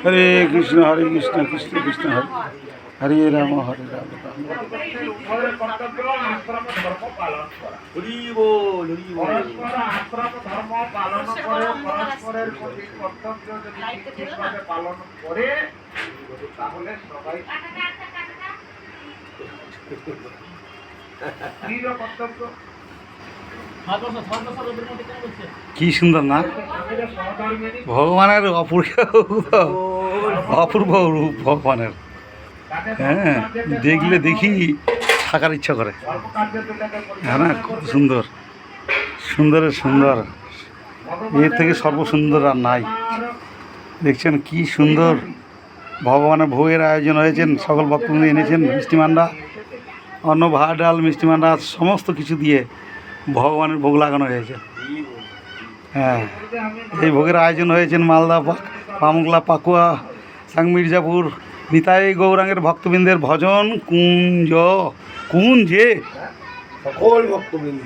হরে কৃষ্ণ কৃষ্ণ কৃষ্ণ হরে হরে রাম হরে রাম পালন করে তাহলে সবাই কর্তব্য। কি সুন্দর না ভগবানের অপূর্ব রূপ ভগবানের। হ্যাঁ, দেখলে দেখি থাকার ইচ্ছা করে। হ্যাঁ না, খুব সুন্দর, সুন্দরের সুন্দর, এর থেকে সর্বসুন্দর আর নাই। দেখছেন কি সুন্দর ভগবানের ভোগের আয়োজন হয়েছেন, সকল ভক্তবৃন্দ এনেছেন মিষ্টিমান্ডা, অন্ন ভাত ডাল মিষ্টিমান্ডা সমস্ত কিছু দিয়ে ভগবানের ভোগ লাগানো হয়েছে। হ্যাঁ, এই ভোগের আয়োজন হয়েছেন মালদা, পামুকলা, পাকুয়া, সাং মির্জাপুর নিতাই গৌরাঙ্গের ভক্তবৃন্দের ভজন কুঞ্জে সকল ভক্তবৃন্দ।